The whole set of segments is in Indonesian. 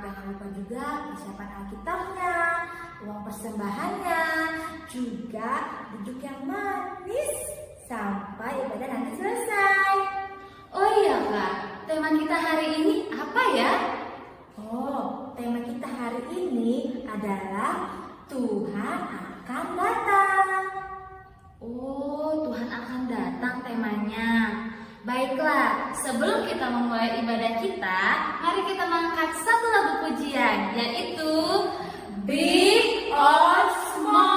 Jangan lupa juga persiapan Alkitabnya, uang persembahannya, juga duduk yang manis sampai ibadah nanti selesai. Oh iya Kak, tema kita hari ini apa ya? Oh, tema kita hari ini adalah Tuhan akan datang. Oh, Tuhan akan datang temanya. Baiklah, sebelum kita memulai ibadah kita, mari kita mengangkat satu lagu pujian, yaitu Big or Small.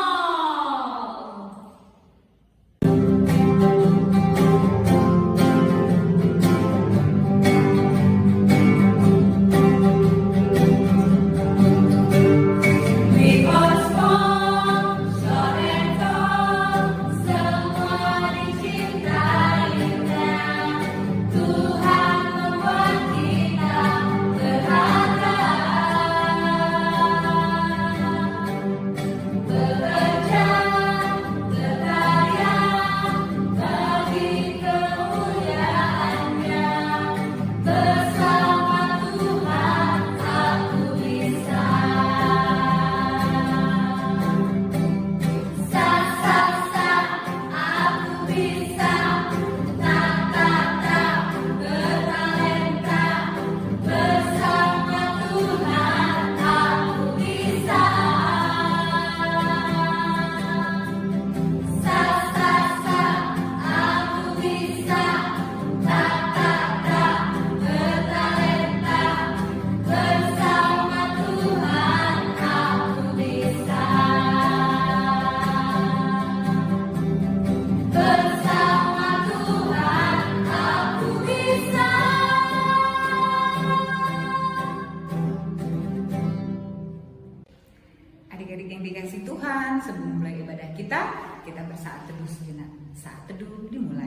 Adik-adik yang dikasih Tuhan, sebelum mulai ibadah kita bersaat teduh sejenak. Saat teduh dimulai.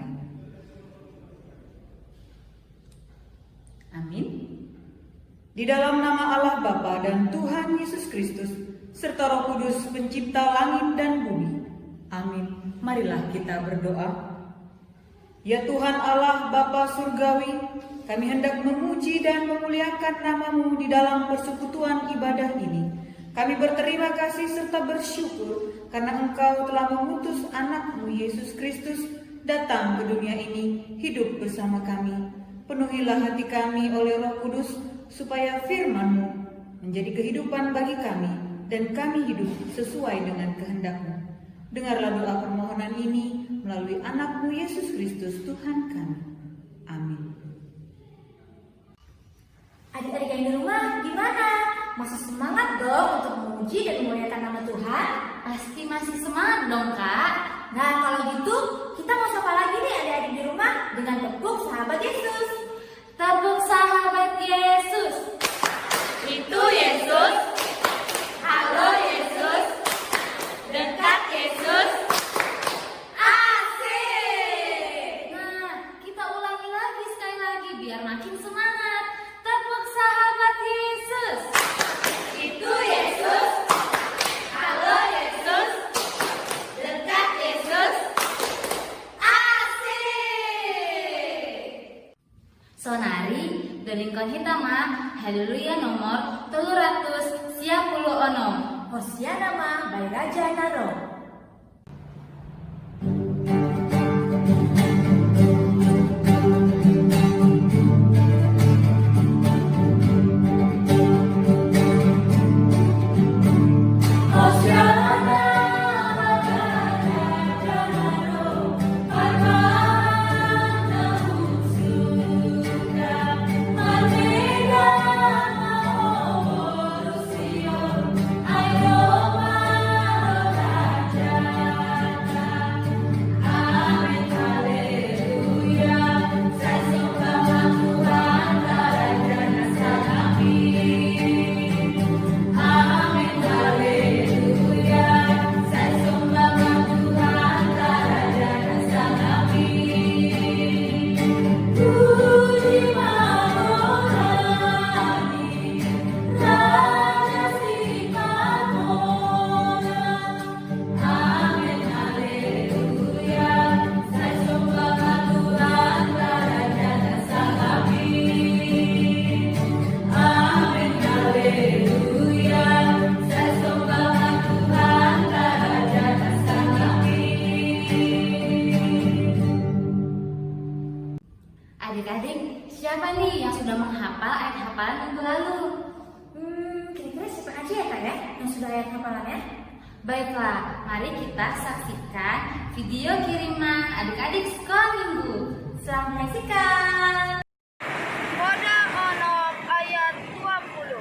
Amin. Di dalam nama Allah Bapa dan Tuhan Yesus Kristus, serta Roh Kudus pencipta langit dan bumi. Amin. Marilah kita berdoa. Ya Tuhan Allah Bapa Surgawi, kami hendak memuji dan memuliakan nama-Mu di dalam persekutuan ibadah ini. Kami berterima kasih serta bersyukur karena Engkau telah mengutus anak-Mu Yesus Kristus datang ke dunia ini hidup bersama kami. Penuhilah hati kami oleh Roh Kudus supaya firman-Mu menjadi kehidupan bagi kami dan kami hidup sesuai dengan kehendak-Mu. Dengarlah doa permohonan ini melalui anak-Mu Yesus Kristus Tuhan kami. Amin. Adik-adik yang di rumah gimana? Masih semangat dong untuk memuji dan memuliakan nama Tuhan? Pasti masih semangat dong Kak. Nah kalau gitu kita mau sapa lagi nih adik-adik di rumah dengan tepuk sahabat Yesus. Tepuk sahabat Yesus. Itu Yesus. Halo Yesus. Dekat Yesus. Asik. Nah, kita ulangi lagi sekali lagi biar makin semangat. Tepuk sahabat Yesus. Itu Yesus. Halo Yesus. Dekat Yesus. Asik. Sonari Dolingkon Hitama Haleluya nomor 310 onom. Hosiana ma by Raja Naro. Ayo hafalan minggu lalu. Kira-kira siapa aja ya Kak ya yang sudah lihat hafalannya? Baiklah, mari kita saksikan video kiriman adik-adik sekolah minggu. Selamat menyaksikan. Pada onom ayat 20.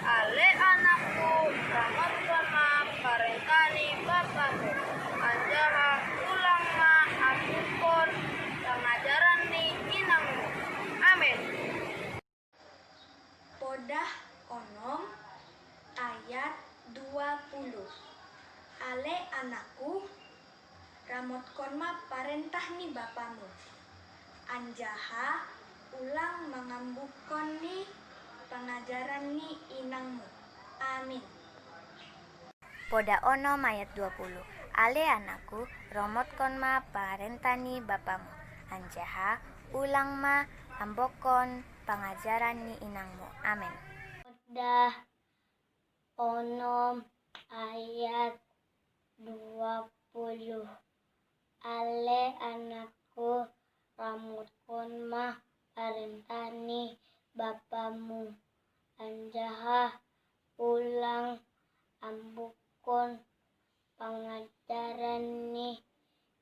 Ale anakku ramot sama parentani bapamu. Anjaha ulang ma apupun pengajaran ni inangmu. Amin. Podah onom ayat 20. Ale anakku ramotkan ma parentah ni bapamu. Anjaha ulang mengambukkan ni pengajaran ni inangmu. Amin. Poda onom ayat 20. Ale anakku, romotkon ma parentani bapamu. Anjaha, ulang ma ambokon pengajaran ni inangmu. Amin. Poda onom ayat 20. Ale anakku, ramutkon ma parentani bapamu. Anjaha, ulang ambukon pengajaran ni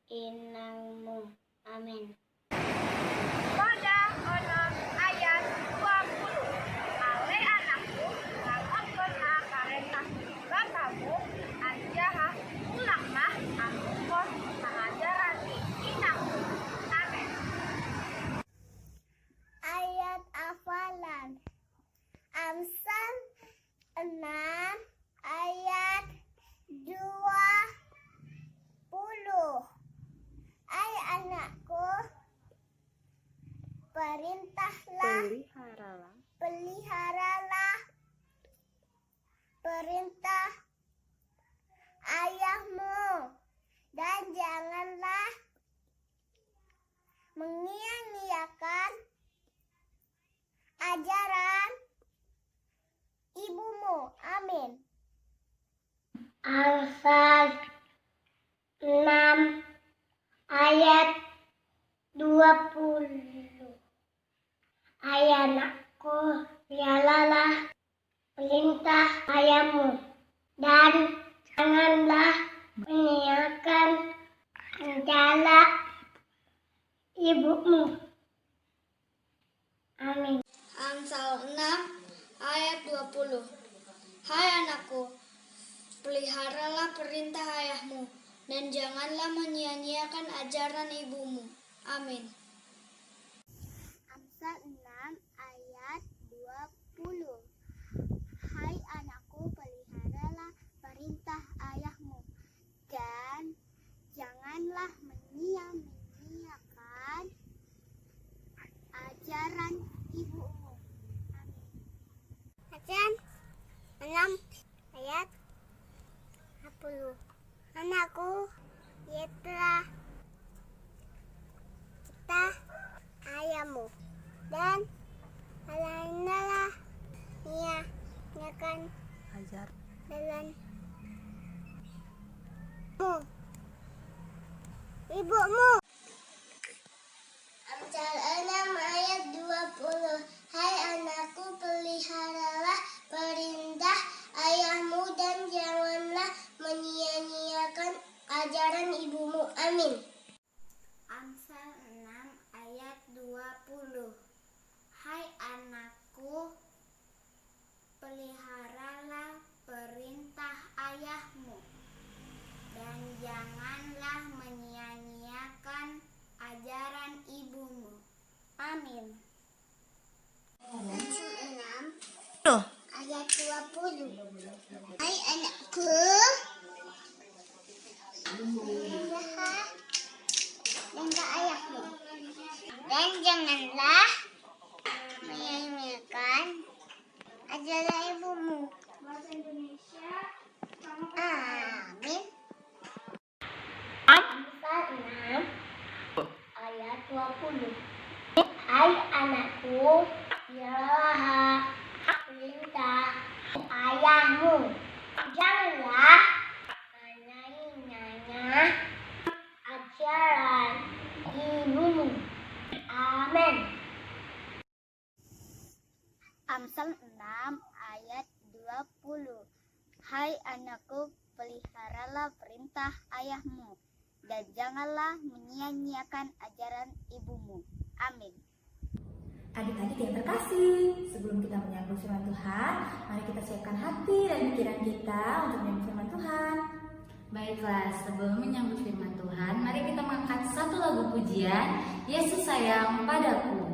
inangmu. Amin. Pada onom ayat 20. Ale anakku ramotkan ma parentah bapamu. Anjaha ulang ma apupun pengajaran ni inangmu. Amin. Ayat hafalan Amsal 6 ayat 20. Hai anakku, peliharalah perintah ayahmu dan janganlah mengia-ngiakan ajaran ibumu. Amin. Amsal 6 ayat 20. Hai anakku, peliharalah perintah ayahmu dan janganlah menyiarkan ajaran ibumu. Amin. Amsal 6 ayat 20. Hai anakku, peliharalah perintah ayahmu dan janganlah menyia-nyiakan ajaran ibumu. Amin. Amsal 6 ayat 20. Hai anakku, peliharalah perintah ayahmu dan janganlah menyia-nyiakan ajaran ibumu. Amin. Amsal 6 ayat 20. Anakku, lihatlah kita ayahmu dan janganlah menyia-nyiakan ajaran ibumu. Amsal 6 ayat 20. Hai anakku, peliharalah perintah ayahmu dan janganlah menyia-nyiakan ajaran ibumu. Amin. Amsal 6 ayat 20. Hai anakku, peliharalah perintah ayahmu dan janganlah menyia-nyiakan ajaran ibumu. Amin. Amsal 6 ayat 20. Hai anakku, peliharalah perintah ayahmu dan janganlah menyia-nyiakan ajaran ibumu. Hai anakku, peliharalah perintah ayahmu, dan janganlah menyia-nyiakan ajaran ibumu. Amin. Adik-adik yang terkasih, sebelum kita menyambut firman Tuhan, mari kita siapkan hati dan pikiran kita untuk menyambut firman Tuhan. Baiklah, sebelum menyambut firman Tuhan, mari kita mengangkat satu lagu pujian, Yesus Sayang Padaku.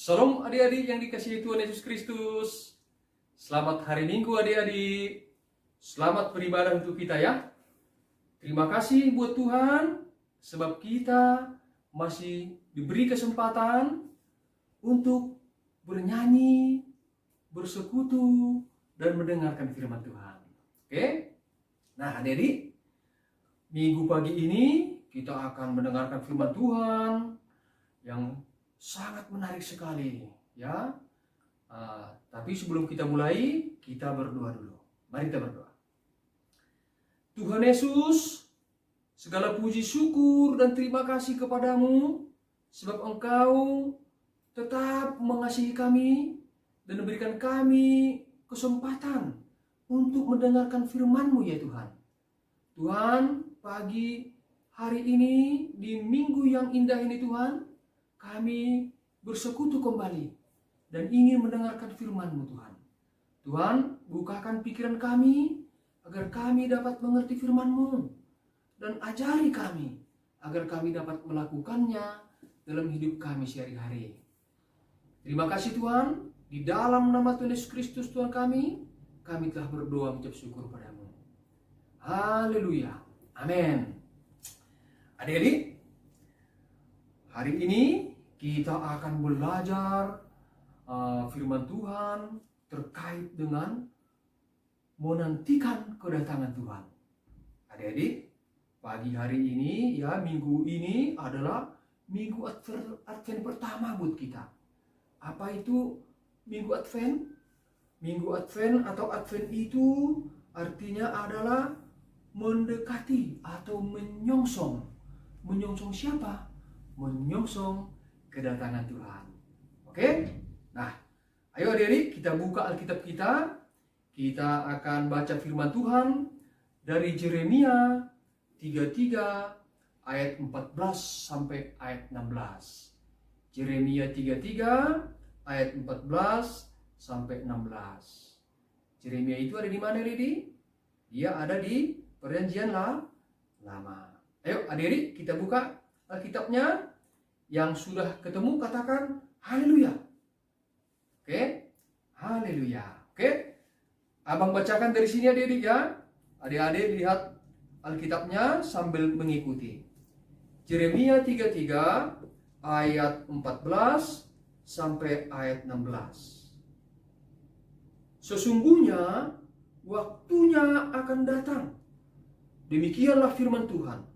Shalom adik-adik yang dikasihi Tuhan Yesus Kristus. Selamat hari Minggu adik-adik. Selamat beribadah untuk kita ya. Terima kasih buat Tuhan sebab kita masih diberi kesempatan untuk bernyanyi, bersekutu, dan mendengarkan firman Tuhan. Oke? Nah adik-adik, minggu pagi ini kita akan mendengarkan firman Tuhan yang sangat menarik sekali ya. Tapi sebelum kita mulai, kita berdoa dulu. Mari kita berdoa. Tuhan Yesus, segala puji syukur dan terima kasih kepadamu sebab Engkau tetap mengasihi kami dan memberikan kami kesempatan untuk mendengarkan firman-Mu ya Tuhan. Tuhan, pagi hari ini di minggu yang indah ini Tuhan, kami bersekutu kembali dan ingin mendengarkan firman-Mu Tuhan. Tuhan, bukakan pikiran kami agar kami dapat mengerti firman-Mu dan ajari kami agar kami dapat melakukannya dalam hidup kami sehari-hari. Terima kasih Tuhan, di dalam nama Tuhan Yesus Kristus Tuhan kami telah berdoa mengucap syukur padamu. Haleluya. Amin. Adik-adik, hari ini kita akan belajar firman Tuhan terkait dengan menantikan kedatangan Tuhan. Adik-adik, pagi hari ini ya, minggu ini adalah minggu Advent pertama buat kita. Apa itu minggu Advent? Minggu Advent atau Advent itu artinya adalah mendekati atau menyongsong. Menyongsong siapa? Menyongsong kedatangan Tuhan. Oke? Nah, ayo adik-adik kita buka Alkitab kita. Kita akan baca firman Tuhan dari Yeremia 33 ayat 14 sampai ayat 16. Yeremia 33 ayat 14 sampai 16. Yeremia itu ada di mana, Ridi? Dia ada di Perjanjian Lama. Ayo adik-adik kita buka Alkitabnya. Yang sudah ketemu katakan haleluya. Oke? Haleluya. Oke? Abang bacakan dari sini adik-adik ya. Adik-adik lihat Alkitabnya sambil mengikuti. Yeremia 33 ayat 14 sampai ayat 16. Sesungguhnya waktunya akan datang. Demikianlah firman Tuhan,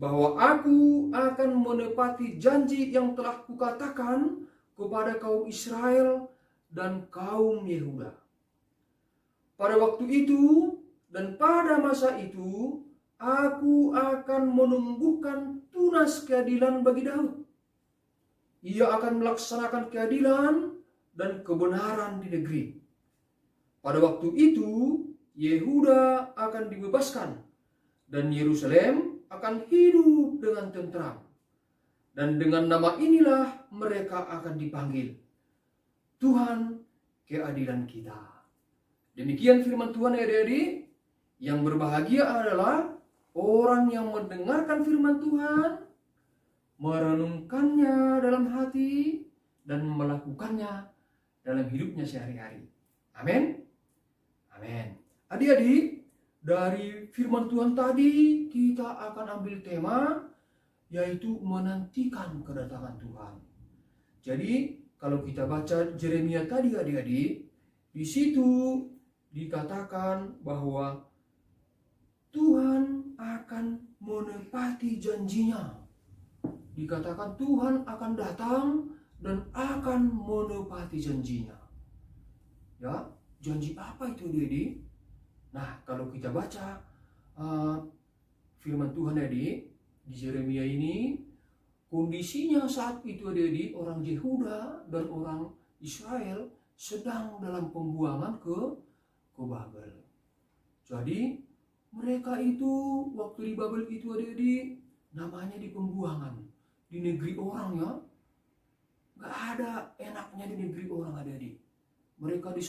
bahwa aku akan menepati janji yang telah kukatakan kepada kaum Israel dan kaum Yehuda. Pada waktu itu dan pada masa itu, aku akan menumbuhkan tunas keadilan bagi Daud. Ia akan melaksanakan keadilan dan kebenaran di negeri. Pada waktu itu, Yehuda akan dibebaskan dan Yerusalem akan hidup dengan tentram. Dan dengan nama inilah mereka akan dipanggil Tuhan keadilan kita. Demikian firman Tuhan adik-adik. Yang berbahagia adalah orang yang mendengarkan firman Tuhan, merenungkannya dalam hati, dan melakukannya dalam hidupnya sehari-hari. Amin. Amin. Adik-adik, dari firman Tuhan tadi kita akan ambil tema, yaitu menantikan kedatangan Tuhan. Jadi kalau kita baca Yeremia tadi adik-adik, di situ dikatakan bahwa Tuhan akan menepati janjinya. Dikatakan Tuhan akan datang dan akan menepati janjinya. Ya, janji apa itu adik-adik? Nah, kalau kita baca firman Tuhan adik di Yeremia ini, kondisinya saat itu adik-adik, orang Yehuda dan orang Israel sedang dalam pembuangan ke Babel. Jadi mereka itu waktu di Babel itu adik-adik, namanya di pembuangan, di negeri orang ya. Gak ada enaknya di negeri orang adik-adik. Mereka di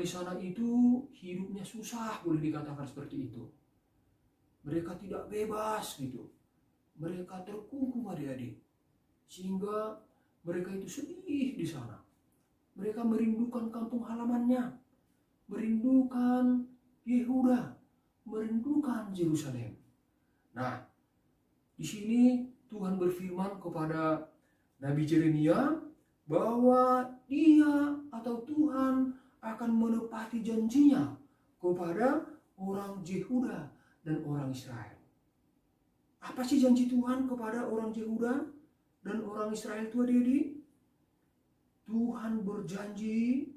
sana itu hidupnya susah, boleh dikatakan seperti itu. Mereka tidak bebas gitu. Mereka terkungkung adik-adik. Sehingga mereka itu sedih di sana. Mereka merindukan kampung halamannya. Merindukan Yehuda. Merindukan Yerusalem. Nah, di sini Tuhan berfirman kepada Nabi Yeremia bahwa Dia atau Tuhan akan menepati janjinya kepada orang Yehuda dan orang Israel. Apa sih janji Tuhan kepada orang Yehuda dan orang Israel itu adik-adik? Tuhan berjanji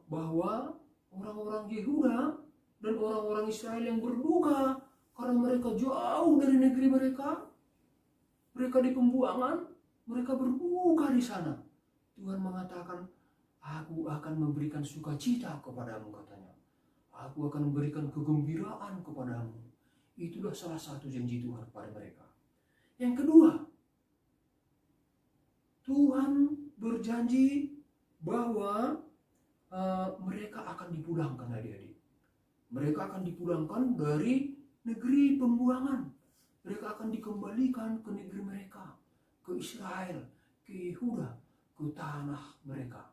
bahwa orang-orang Yehuda dan orang-orang Israel yang berduka karena mereka jauh dari negeri mereka, mereka di pembuangan, mereka berduka di sana. Tuhan mengatakan, Aku akan memberikan sukacita kepadamu, katanya. Aku akan memberikan kegembiraan kepadamu. Itulah salah satu janji Tuhan kepada mereka. Yang kedua, Tuhan berjanji bahwa mereka akan dipulangkan adik-adik. Mereka akan dipulangkan dari negeri pembuangan. Mereka akan dikembalikan ke negeri mereka, ke Israel, ke Yehuda, ke tanah mereka.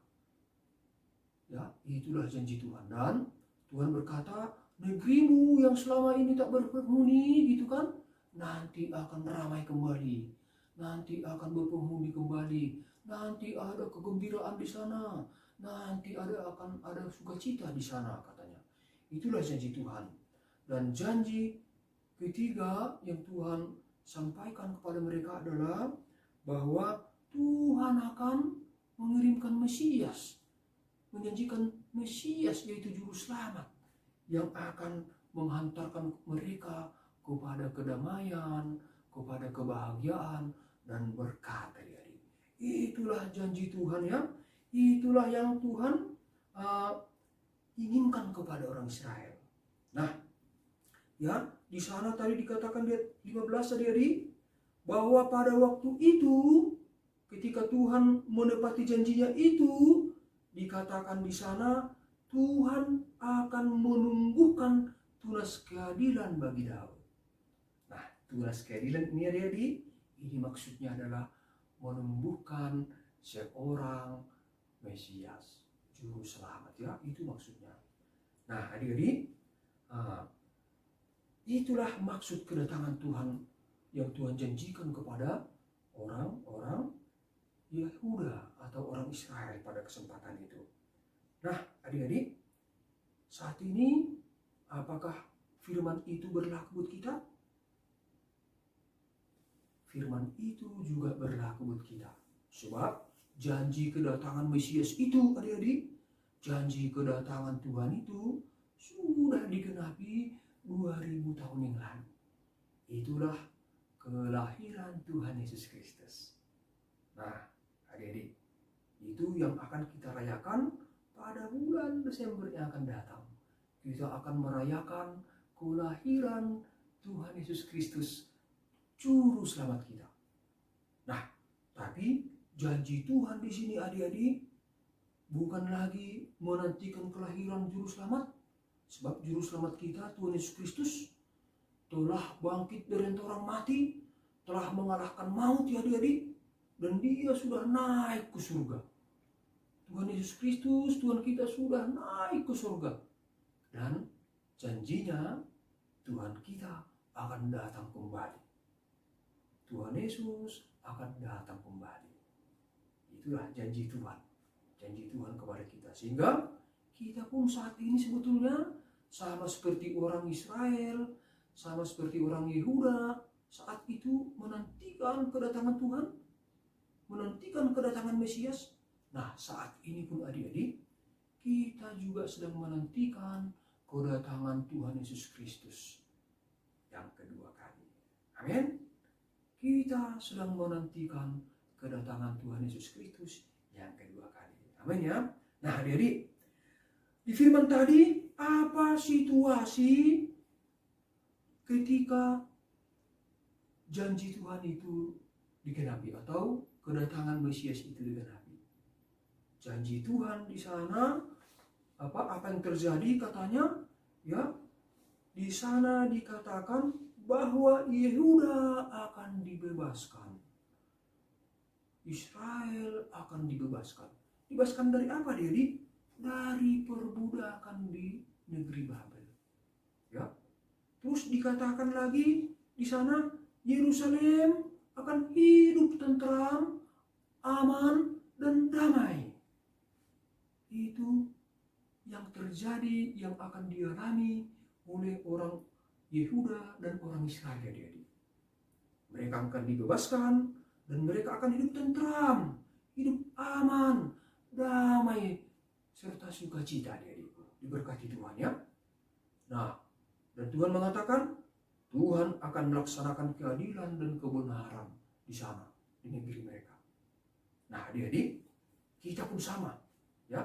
Ya, itulah janji Tuhan. Dan Tuhan berkata, negerimu yang selama ini tak berpenghuni gitu kan, nanti akan ramai kembali. Nanti akan berpenghuni kembali. Nanti ada kegembiraan di sana. Nanti akan ada sukacita di sana, katanya. Itulah janji Tuhan. Dan janji ketiga yang Tuhan sampaikan kepada mereka adalah bahwa Tuhan akan mengirimkan Mesias. Menjanjikan Mesias, yaitu juru selamat yang akan menghantarkan mereka kepada kedamaian, kepada kebahagiaan dan berkat adik-adik. Itulah janji Tuhan ya. Itulah yang Tuhan inginkan kepada orang Israel. Nah, ya, di sana tadi dikatakan di 15 adik-adik bahwa pada waktu itu ketika Tuhan menepati janjinya itu, dikatakan di sana Tuhan akan menumbuhkan tunas keadilan bagi Daud. Nah, tunas keadilan ini adik-adik, ini maksudnya adalah menumbuhkan seorang Mesias, juru selamat ya, itu maksudnya. Nah, adik-adik, itulah maksud kedatangan Tuhan yang Tuhan janjikan kepada orang-orang Yehuda atau orang Israel pada kesempatan itu. Nah, adik-adik, saat ini apakah firman itu berlaku buat kita? Firman itu juga berlaku buat kita. Sebab janji kedatangan Mesias itu adik-adik, janji kedatangan Tuhan itu sudah digenapi 2000 tahun yang lalu. Itulah kelahiran Tuhan Yesus Kristus. Nah, adik-adik, itu yang akan kita rayakan pada bulan Desember yang akan datang. Kita akan merayakan kelahiran Tuhan Yesus Kristus, juru selamat kita. Nah, tapi janji Tuhan di sini adik-adik bukan lagi menantikan kelahiran juru selamat, sebab juru selamat kita Tuhan Yesus Kristus telah bangkit dari antara orang mati, telah mengalahkan maut ya adik-adik, dan dia sudah naik ke surga. Tuhan Yesus Kristus, Tuhan kita sudah naik ke surga. Dan janjinya Tuhan kita akan datang kembali. Tuhan Yesus akan datang kembali. Itulah janji Tuhan. Janji Tuhan kepada kita. Sehingga kita pun saat ini sebetulnya sama seperti orang Israel, sama seperti orang Yehuda, saat itu menantikan kedatangan Tuhan, menantikan kedatangan Mesias. Nah, saat ini pun adik-adik, kita juga sedang menantikan kedatangan Tuhan Yesus Kristus yang kedua kali. Amin. Kita sedang menantikan kedatangan Tuhan Yesus Kristus yang kedua kali. Amin ya. Nah, adik-adik, di firman tadi, apa situasi ketika janji Tuhan itu digenapi atau kedatangan Mesias itu digenapi? Janji Tuhan di sana, apa yang terjadi katanya, ya, di sana dikatakan bahwa Yehuda akan dibebaskan, Israel akan dibebaskan. Dibebaskan dari apa dia? Dari perbudakan di negeri Babel. Ya. Terus dikatakan lagi di sana Yerusalem akan hidup tentram, aman dan damai. Itu yang terjadi, yang akan dialami oleh orang Yehuda dan orang Israel, adik-adik. Mereka akan dibebaskan dan mereka akan hidup tentram, hidup aman, damai, serta sukacita, adik-adikku. Diberkati Tuhan ya. Nah, dan Tuhan mengatakan Tuhan akan melaksanakan keadilan dan kebenaran di sana, di negeri mereka. Nah, adik-adik, kita pun sama, ya.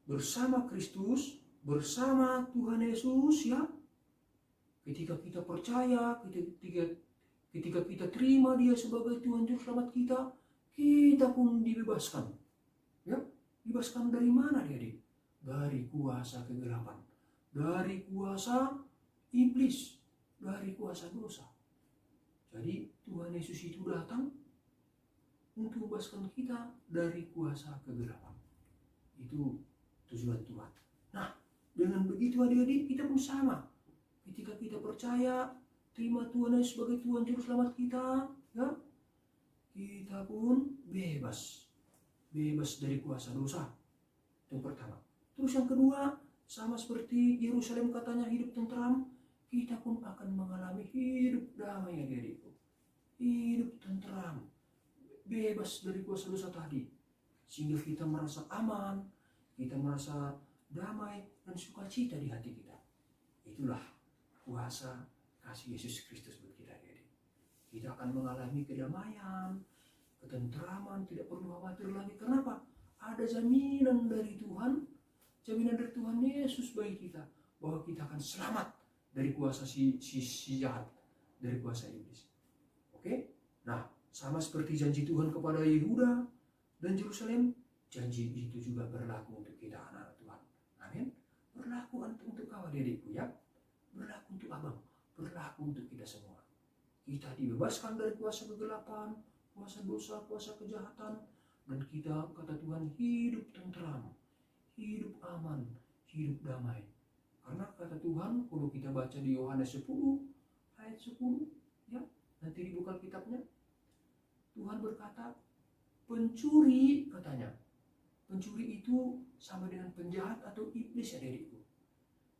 Bersama Kristus, bersama Tuhan Yesus, ya. Ketika kita percaya, ketika kita terima Dia sebagai Tuhan Juru Selamat kita pun dibebaskan. Ya, dibebaskan dari mana, adik-adik? Dari kuasa kegelapan, dari kuasa iblis, dari kuasa dosa. Jadi Tuhan Yesus itu datang untuk membebaskan kita dari kuasa kegelapan. Itu tujuan Tuhan. Nah, dengan begitu adik-adik, kita pun sama. Ketika kita percaya, terima Tuhan Yesus sebagai Tuhan Juru Selamat kita, ya, kita pun bebas dari kuasa dosa. Yang pertama. Terus yang kedua, sama seperti Yerusalem katanya hidup tentram, kita pun akan mengalami hidup damai, adik-adikku. Hidup tentram, bebas dari kuasa dosa tadi. Sehingga kita merasa aman, kita merasa damai dan sukacita di hati kita. Itulah kuasa kasih Yesus Kristus buat kita, adik-adik. Kita akan mengalami kedamaian, ketentraman, tidak perlu khawatir lagi. Kenapa? Ada jaminan dari Tuhan, jaminan dari Tuhan Yesus bagi kita, bahwa kita akan selamat dari kuasa si jahat, dari kuasa iblis. Oke? Nah, sama seperti janji Tuhan kepada Yehuda dan Yerusalem, janji itu juga berlaku untuk kita anak-anak Tuhan. Amin. Berlaku untuk kau, adik-adikku, ya. Berlaku untuk abang, berlaku untuk kita semua. Kita dibebaskan dari kuasa kegelapan, kuasa dosa, kuasa kejahatan, dan kita, kata Tuhan, hidup tentram, hidup aman, hidup damai. Karena kata Tuhan, kalau kita baca di Yohanes 10 ayat 10, ya, nanti dibuka kitabnya, Tuhan berkata, pencuri, katanya, pencuri itu sama dengan penjahat atau iblis, ya, adik-adikku.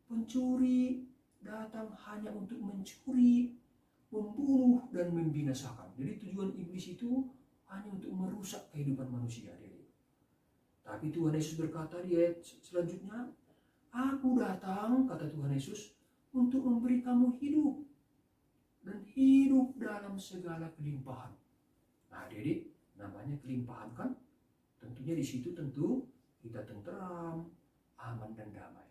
Pencuri datang hanya untuk mencuri, membunuh, dan membinasakan. Jadi tujuan iblis itu hanya untuk merusak kehidupan manusia, adik-adik. Tapi Tuhan Yesus berkata di ayat selanjutnya, Aku datang, kata Tuhan Yesus, untuk memberi kamu hidup, dan hidup dalam segala kelimpahan. Nah, adik-adik, namanya kelimpahan kan? Tentunya di situ tentu kita tenteram, aman dan damai.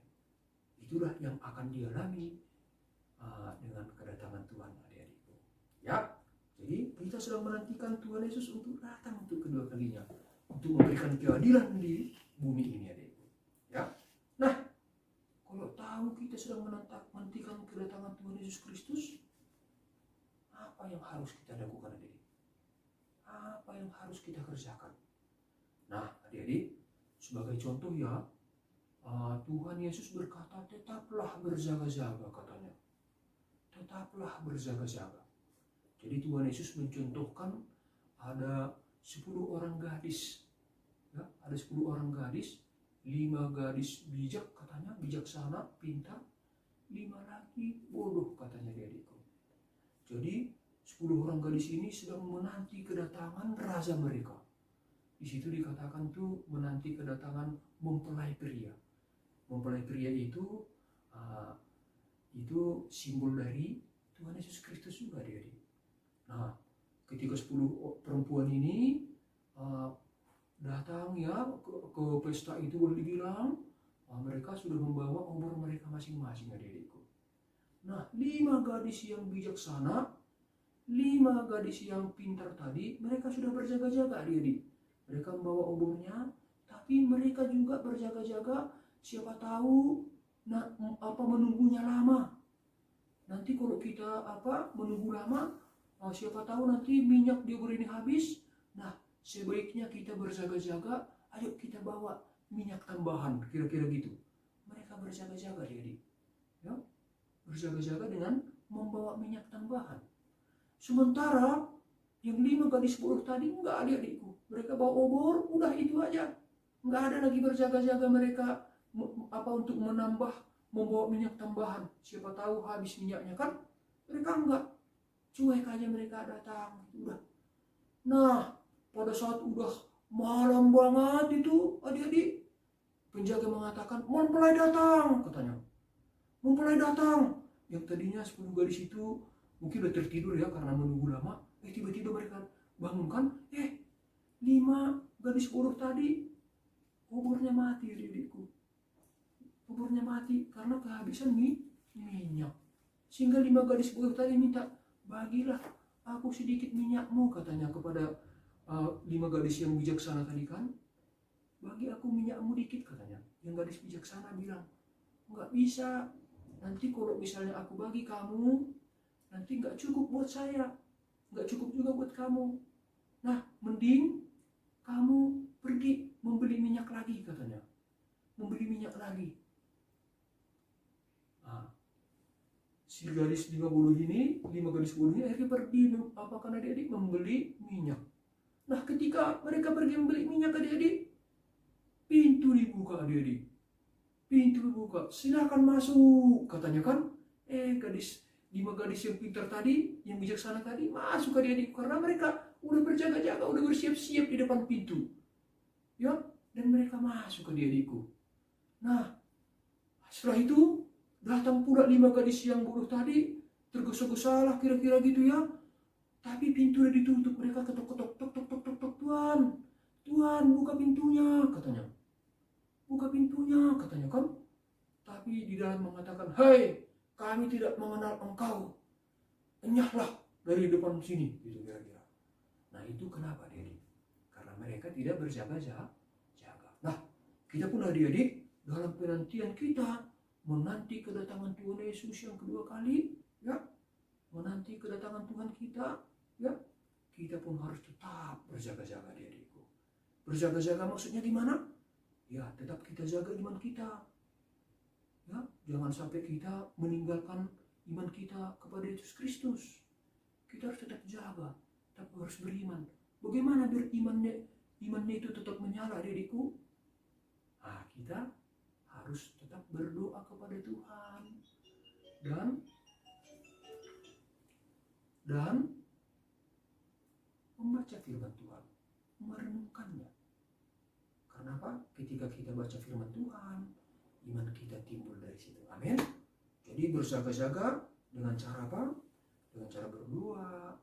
Itulah yang akan dialami dengan kedatangan Tuhan, adik-adikku. Ya, jadi kita sedang menantikan Tuhan Yesus untuk datang untuk kedua kalinya, untuk memberikan keadilan di bumi ini, adik-adikku. Ya, nah, kalau tahu kita sedang menantikan kedatangan Yesus Kristus, apa yang harus kita lakukan adik-adik? Apa yang harus kita kerjakan? Nah adik-adik, sebagai contoh ya, Tuhan Yesus berkata, tetaplah berjaga-jaga katanya. Tetaplah berjaga-jaga. Jadi Tuhan Yesus mencontohkan ada 10 orang gadis. Ya, ada 10 orang gadis, 5 gadis bijak katanya, bijaksana, pintar, 5 lagi bodoh katanya adik-adikku. Jadi 10 orang gadis ini sedang menanti kedatangan raja mereka. Di situ dikatakan tuh menanti kedatangan mempelai pria. Mempelai pria itu simbol dari Tuhan Yesus Kristus juga adik-adik. Nah, ketika 10 perempuan ini datang ya ke pesta itu, boleh dibilang mereka sudah membawa obor mereka masing-masing adik-adikku. Nah, 5 gadis yang bijaksana, 5 gadis yang pintar tadi, mereka sudah berjaga-jaga adik-adik. Mereka membawa obornya, tapi mereka juga berjaga-jaga. Siapa tahu menunggunya lama. Nanti kalau kita menunggu lama, siapa tahu nanti minyak di obor ini habis. Nah, sebaiknya kita berjaga-jaga. Ayo kita bawa minyak tambahan, kira-kira gitu. Mereka berjaga-jaga adik-adik. Ya, berjaga-jaga dengan membawa minyak tambahan. Sementara yang 5 gadis bodoh tadi enggak adik-adikku. Mereka bawa obor, udah itu aja. Enggak ada lagi berjaga-jaga mereka untuk menambah, membawa minyak tambahan. Siapa tahu habis minyaknya kan? Mereka enggak. Cuek aja mereka datang. Udah. Nah, pada saat udah malam banget itu adik-adik, penjaga mengatakan, mempelai datang katanya. Mempelai datang. Yang tadinya 10 gadis itu mungkin udah tertidur ya karena menunggu lama. Tiba-tiba mereka bangunkan, 5 gadis bodoh tadi obornya mati adik-adikku. Obornya mati karena kehabisan minyak. Sehingga 5 gadis bodoh tadi minta, bagilah aku sedikit minyakmu katanya kepada 5 gadis yang bijaksana tadi kan. Bagi aku minyakmu dikit katanya. Yang gadis bijaksana bilang, enggak bisa. Nanti kalau misalnya aku bagi kamu, nanti enggak cukup buat saya. Enggak cukup juga buat kamu. Nah, mending kamu pergi membeli minyak lagi katanya. Membeli minyak lagi. Nah, si gadis 5 gadis bodoh ini akhirnya pergi karena adik-adik membeli minyak. Nah, ketika mereka pergi membeli minyak adik-adik, pintu dibuka adik-adik. Pintu dibuka, silakan masuk katanya kan. 5 gadis yang pintar tadi, yang bijaksana tadi masuk adik-adik karena mereka udah berjaga-jaga, udah bersiap-siap di depan pintu. Ya, dan mereka masuk adik-adikku. Nah, setelah itu datang pula 5 gadis yang bodoh tadi, tergesa-gesa lah kira-kira gitu ya. Tapi pintu udah ditutup, mereka ketok-ketok, tok, Tuhan, buka pintunya katanya. Buka pintunya katanya kan. Tapi di dalam mengatakan, hei, kami tidak mengenal engkau. Enyahlah dari depan sini, gitu kira-kira. Nah, itu kenapa adik-adik? Karena mereka tidak berjaga-jaga. Nah, kita pun adik-adik dalam penantian kita menanti kedatangan Tuhan Yesus yang kedua kali, ya, menanti kedatangan Tuhan kita, ya, kita pun harus tetap berjaga-jaga adik-adikku. Berjaga-jaga maksudnya gimana? Ya, tetap kita jaga iman kita. Ya, jangan sampai kita meninggalkan iman kita kepada Yesus Kristus. Kita harus tetap jaga, tetap harus beriman. Bagaimana biar imannya itu tetap menyala adik-adikku? Nah, kita harus tetap berdoa kepada Tuhan dan membaca firman Tuhan, merenungkannya. Karena apa? Ketika kita baca firman Tuhan, iman kita timbul dari situ. Amin. Jadi berjaga-jaga dengan cara apa? Dengan cara berdoa,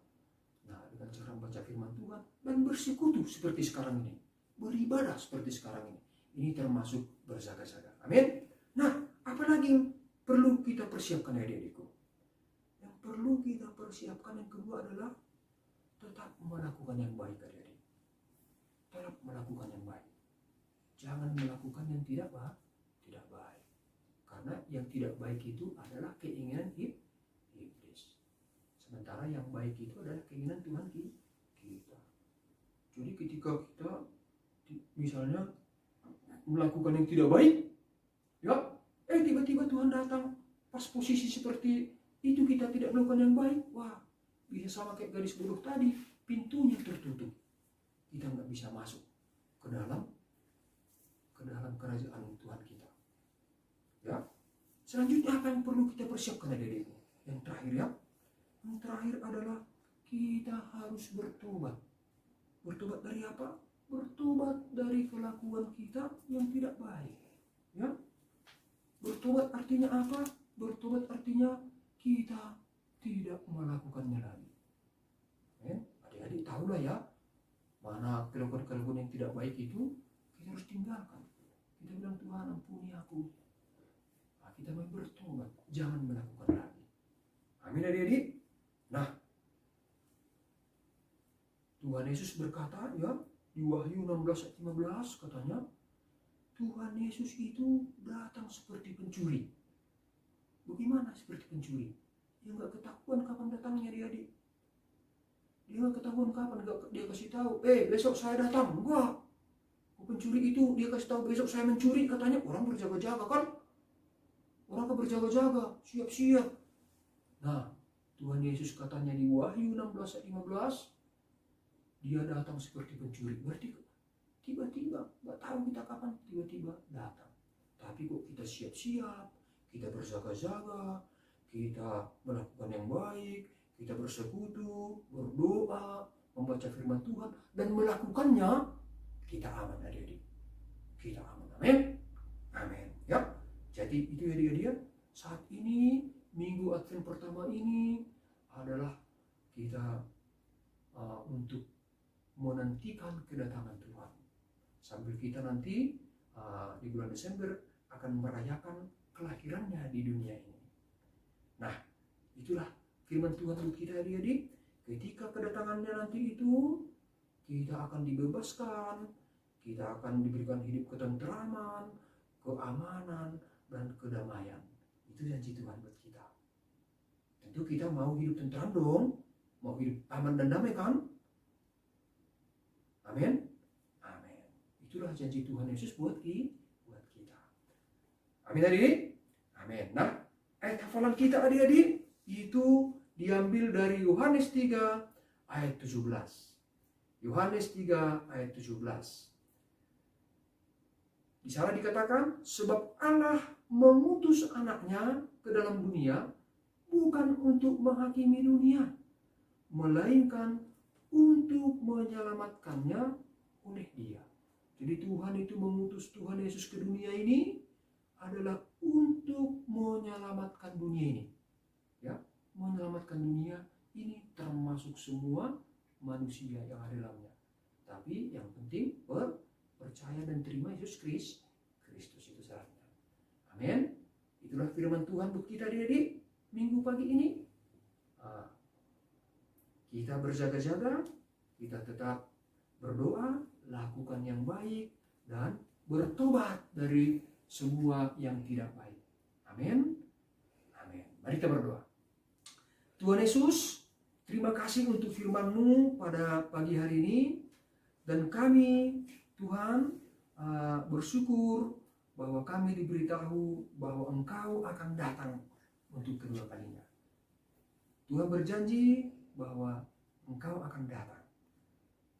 dengan cara membaca firman Tuhan, dan bersekutu seperti sekarang ini. Beribadah seperti sekarang ini. Ini termasuk berjaga-jaga. Amin. Nah, apalagi yang perlu kita persiapkan adik-adikku? Yang perlu kita persiapkan yang kedua adalah tetap melakukan yang baik adik-adik. Tetap melakukan yang baik. Jangan melakukan yang tidak baik. Karena yang tidak baik itu adalah keinginan hidup. Sementara yang baik itu adalah keinginan Tuhan kita. Jadi ketika kita misalnya melakukan yang tidak baik, ya, tiba-tiba Tuhan datang pas posisi seperti itu kita tidak melakukan yang baik, wah, bisa sama kayak gadis bodoh tadi, pintunya tertutup. Kita nggak bisa masuk ke dalam kerajaan Tuhan kita. Ya. Selanjutnya apa yang perlu kita persiapkan adik-adik? Yang terakhir ya. Yang terakhir adalah kita harus bertobat. Bertobat dari apa? Bertobat dari kelakuan kita yang tidak baik. Ya. Bertobat artinya apa? Bertobat artinya kita tidak melakukannya lagi. Adik-adik tahulah ya, mana kelakuan-kelakuan yang tidak baik itu kita harus tinggalkan. Kita bilang, Tuhan ampuni aku. Nah, kita mau bertobat, jangan melakukan lagi. Amin adik-adik. Nah, Tuhan Yesus berkata ya, di Wahyu 16 ayat 15 katanya, Tuhan Yesus itu datang seperti pencuri. Bagaimana seperti pencuri? Dia nggak ketahuan kapan datangnya adik-adik. Dia nggak ketahuan kapan, dia kasih tahu, besok saya datang. Enggak. Pencuri itu dia kasih tahu besok saya mencuri, katanya orang berjaga-jaga kan? Orang kan berjaga-jaga, siap-siap. Nah, Tuhan Yesus katanya di Wahyu 16 ayat 15, dia datang seperti pencuri. Berarti tiba-tiba, nggak tahu kita kapan, tiba-tiba datang. Tapi kok kita siap-siap, kita berjaga-jaga, kita melakukan yang baik, kita bersekutu, berdoa, membaca firman Tuhan, dan melakukannya, kita aman adik-adik. Kita aman. Amin. Amin. Ya. Jadi itu ya dia. Saat ini minggu Advent pertama ini adalah kita untuk menantikan kedatangan Tuhan. Sambil kita nanti di bulan Desember akan merayakan kelahirannya di dunia ini. Nah, itulah firman Tuhan untuk kita adik-adik. Ketika kedatangannya nanti itu, kita akan dibebaskan, kita akan diberikan hidup ketenteraman, keamanan, dan kedamaian. Itu janji Tuhan buat kita. Tentu kita mau hidup tentram dong, mau hidup aman dan damai kan? Amin. Amin. Itulah janji Tuhan Yesus buat kita. Amin adik. Amin. Nah, ayat hafalan kita adik-adik itu diambil dari Yohanes 3 ayat 17. Yohanes 3 ayat 17. Di sana dikatakan, sebab Allah mengutus anaknya ke dalam dunia bukan untuk menghakimi dunia, melainkan untuk menyelamatkannya oleh Dia. Jadi Tuhan itu mengutus Tuhan Yesus ke dunia ini adalah untuk menyelamatkan dunia ini. Ya, menyelamatkan dunia ini termasuk semua manusia yang ada dalamnya. Tapi yang penting percaya dan terima Yesus Kristus itu syaratnya. Amin. Itulah firman Tuhan buat kita adik-adik minggu pagi ini. Kita berjaga-jaga, kita tetap berdoa, lakukan yang baik, dan bertobat dari semua yang tidak baik. Amin. Amin. Mari kita berdoa. Tuhan Yesus, terima kasih untuk firman-Mu pada pagi hari ini. Dan kami, Tuhan, bersyukur bahwa kami diberitahu bahwa Engkau akan datang untuk kedua kalinya. Tuhan berjanji bahwa Engkau akan datang.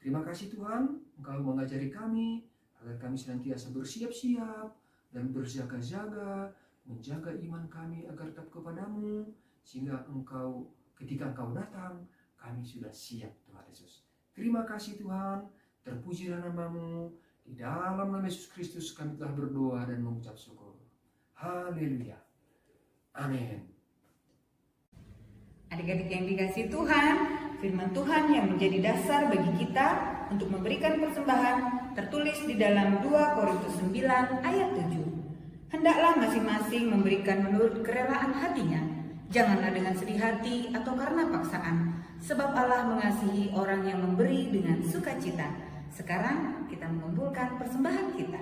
Terima kasih Tuhan, Engkau mengajari kami agar kami senantiasa bersiap-siap dan berjaga-jaga, menjaga iman kami agar tetap kepadamu, sehingga Engkau, ketika Engkau datang, kami sudah siap Tuhan Yesus. Terima kasih Tuhan, terpujilah nama-Mu. Di dalam nama Yesus Kristus kami telah berdoa dan mengucap syukur. Haleluya. Amin. Adik-adik yang dikasihi Tuhan, firman Tuhan yang menjadi dasar bagi kita untuk memberikan persembahan tertulis di dalam 2 Korintus 9 ayat 7. Hendaklah masing-masing memberikan menurut kerelaan hatinya, janganlah dengan sedih hati atau karena paksaan, sebab Allah mengasihi orang yang memberi dengan sukacita. Sekarang kita mengumpulkan persembahan kita.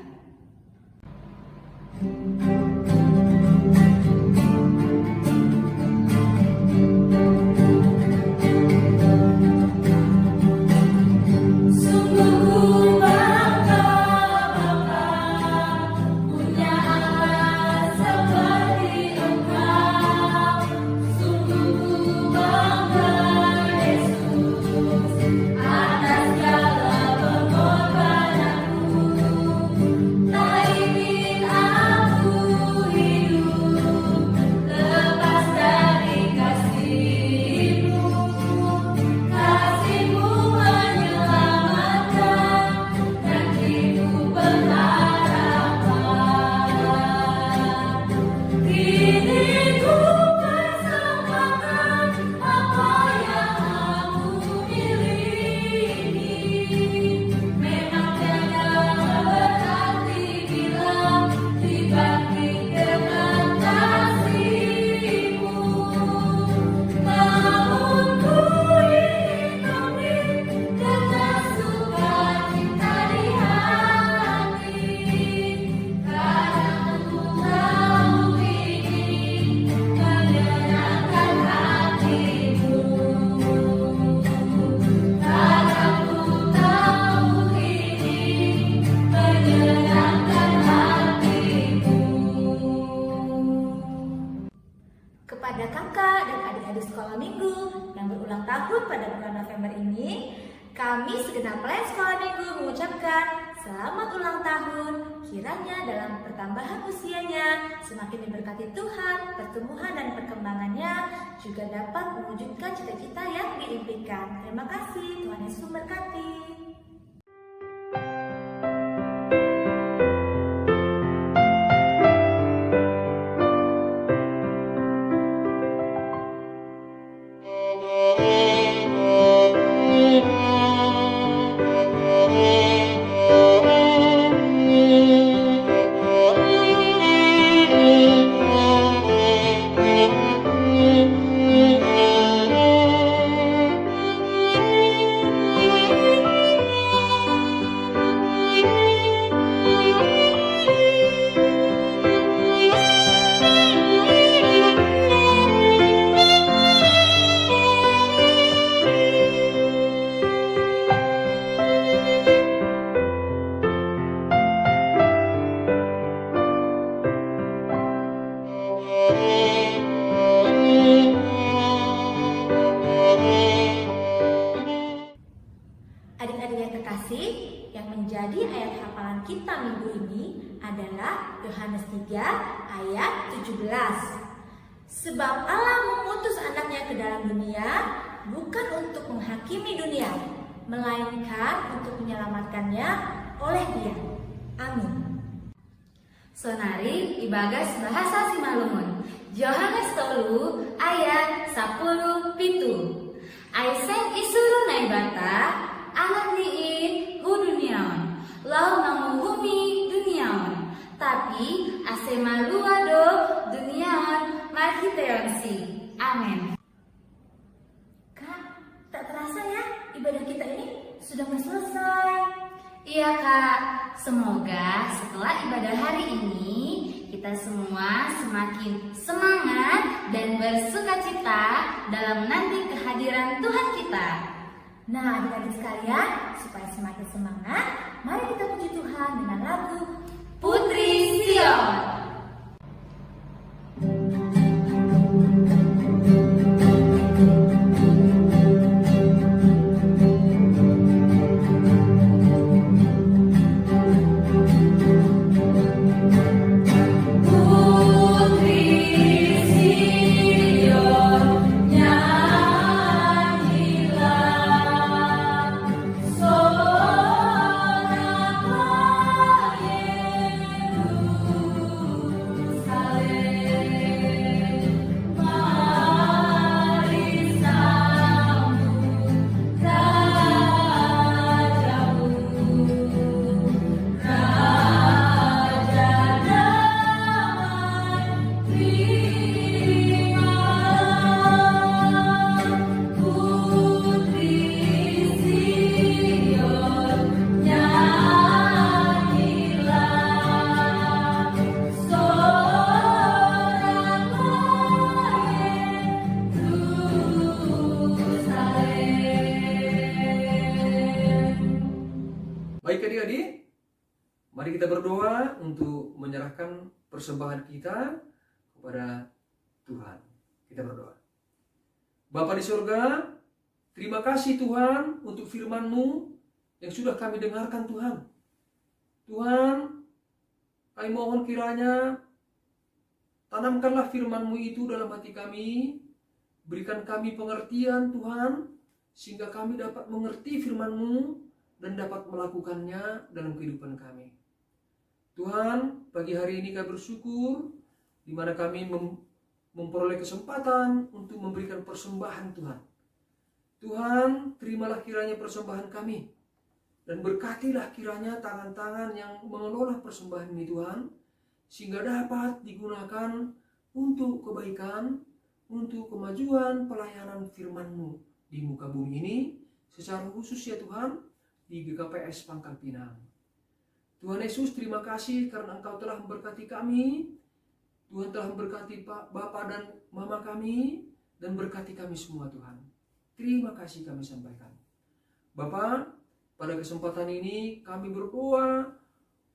tahun pada bulan November ini, kami segenap pelayan sekolah minggu mengucapkan selamat ulang tahun. Kiranya dalam pertambahan usianya semakin diberkati Tuhan, pertumbuhan dan perkembangannya juga dapat mewujudkan cita-cita yang diimpikan. Terima kasih, Tuhan Yesus memberkati. Adik-adik yang terkasih, yang menjadi ayat hafalan kita minggu ini adalah Yohanes 3 ayat 17. Sebab Allah mengutus anaknya ke dalam dunia bukan untuk menghakimi dunia, melainkan untuk menyelamatkannya oleh Dia. Amin. Sonari ibagas bahasa Simalungun. Yohanes 3 ayat 10 pitu. Aiseng isuru naibata anak niin hu duniaon. Lau manguhumi duniaon. Tapi ase maluado duniaon marhiteonsi. Amin. Kak, tak terasa ya ibadah kita ini sudah selesai. Iya Kak, semoga setelah ibadah hari ini kita semua semakin semangat dan bersukacita dalam menanti kehadiran Tuhan kita. Nah, adik-adik sekalian, supaya semakin semangat, mari kita puji Tuhan dengan lagu Putri Sion. Baik adik-adik, mari kita berdoa untuk menyerahkan persembahan kita kepada Tuhan. Kita berdoa. Bapa di surga, terima kasih Tuhan untuk firman-Mu yang sudah kami dengarkan Tuhan. Tuhan, kami mohon kiranya tanamkanlah firman-Mu itu dalam hati kami, berikan kami pengertian Tuhan, sehingga kami dapat mengerti firman-Mu dan dapat melakukannya dalam kehidupan kami. Tuhan, pagi hari ini kami bersyukur di mana kami memperoleh kesempatan untuk memberikan persembahan Tuhan. Tuhan, terimalah kiranya persembahan kami dan berkatilah kiranya tangan-tangan yang mengelola persembahan ini Tuhan, sehingga dapat digunakan untuk kebaikan, untuk kemajuan pelayanan firman-Mu di muka bumi ini, secara khusus ya Tuhan, di GKPS Pangkal Pinang. Tuhan Yesus, terima kasih karena Engkau telah memberkati kami. Tuhan telah memberkati Bapa dan Mama kami, dan berkati kami semua Tuhan. Terima kasih kami sampaikan. Bapa, pada kesempatan ini kami berdoa,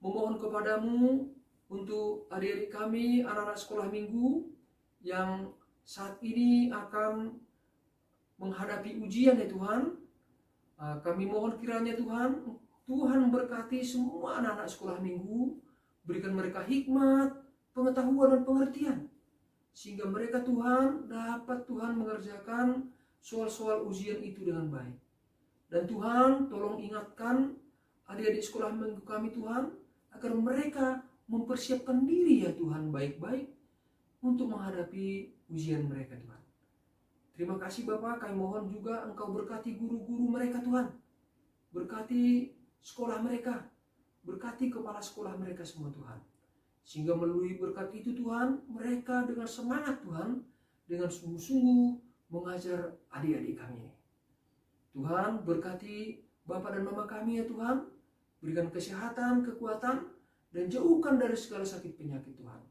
memohon kepadamu untuk adik-adik kami, anak-anak sekolah minggu, yang saat ini akan menghadapi ujian ya Tuhan. Kami mohon kiranya Tuhan berkati semua anak-anak sekolah minggu, berikan mereka hikmat, pengetahuan dan pengertian, sehingga mereka dapat mengerjakan soal-soal ujian itu dengan baik. Dan Tuhan tolong ingatkan adik-adik sekolah minggu kami Tuhan, agar mereka mempersiapkan diri ya Tuhan baik-baik untuk menghadapi ujian mereka Tuhan. Terima kasih Bapak, kami mohon juga Engkau berkati guru-guru mereka Tuhan. Berkati sekolah mereka, berkati kepala sekolah mereka semua Tuhan. Sehingga melalui berkat itu Tuhan, mereka dengan semangat Tuhan, dengan sungguh-sungguh mengajar adik-adik kami ini. Tuhan berkati Bapak dan Mama kami ya Tuhan, berikan kesehatan, kekuatan, dan jauhkan dari segala sakit penyakit Tuhan.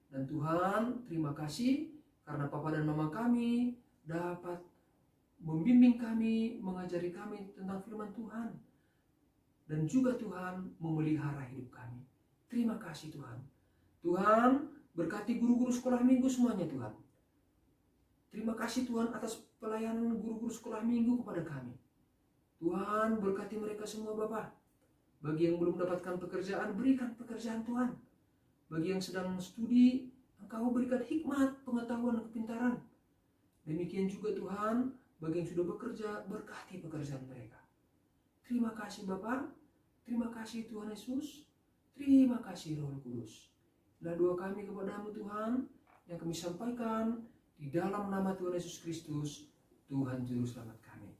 Dan Tuhan, terima kasih karena Papa dan Mama kami dapat membimbing kami, mengajari kami tentang firman Tuhan. Dan juga Tuhan memelihara hidup kami. Terima kasih Tuhan. Tuhan berkati guru-guru sekolah minggu semuanya Tuhan. Terima kasih Tuhan atas pelayanan guru-guru sekolah minggu kepada kami. Tuhan berkati mereka semua Bapak. Bagi yang belum mendapatkan pekerjaan, berikan pekerjaan Tuhan. Bagi yang sedang studi, Engkau berikan hikmat, pengetahuan, dan kepintaran. Demikian juga Tuhan, bagi yang sudah bekerja, berkati pekerjaan mereka. Terima kasih Bapak, terima kasih Tuhan Yesus, terima kasih Roh Kudus. Inilah doa kami kepadamu Tuhan, yang kami sampaikan di dalam nama Tuhan Yesus Kristus, Tuhan Juru Selamat kami.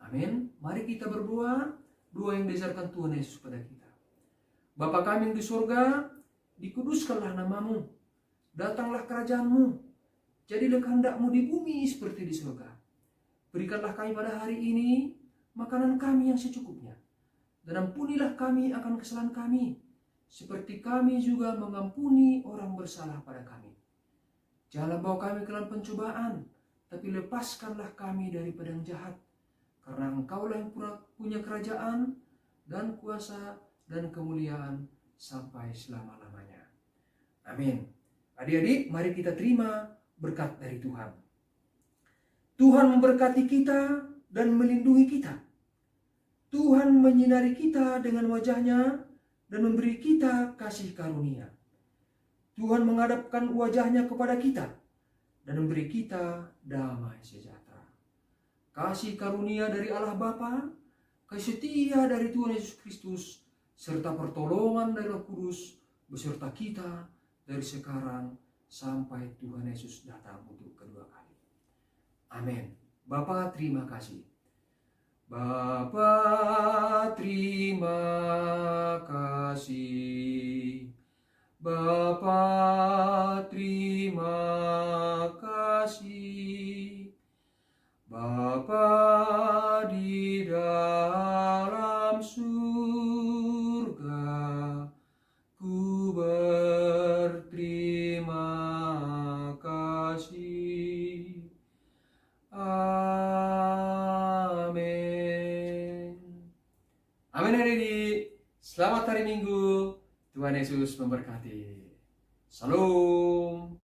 Amin. Mari kita berdoa, doa yang diajarkan Tuhan Yesus pada kita. Bapa kami yang di surga, dikuduskanlah namamu, datanglah kerajaanmu, jadilah kehendak-Mu di bumi seperti di surga. Berikanlah kami pada hari ini makanan kami yang secukupnya, dan ampunilah kami akan kesalahan kami, seperti kami juga mengampuni orang bersalah pada kami. Janganlah bawa kami ke dalam pencobaan, tapi lepaskanlah kami daripada yang jahat, karena Engkaulah yang punya kerajaan dan kuasa dan kemuliaan sampai selama-lamanya. Amin. Adik-adik, mari kita terima berkat dari Tuhan. Tuhan memberkati kita dan melindungi kita. Tuhan menyinari kita dengan wajah-Nya dan memberi kita kasih karunia. Tuhan menghadapkan wajah-Nya kepada kita dan memberi kita damai sejahtera. Kasih karunia dari Allah Bapa, kasih setia dari Tuhan Yesus Kristus, serta pertolongan dari Roh Kudus beserta kita dari sekarang sampai Tuhan Yesus datang untuk kedua kali. Amin. Bapa terima kasih. Bapa terima kasih. Bapa terima kasih. Bapa di dalam surga, ku berterima kasih. Amin. Amin adik-adik. Selamat hari Minggu. Tuhan Yesus memberkati. Salam.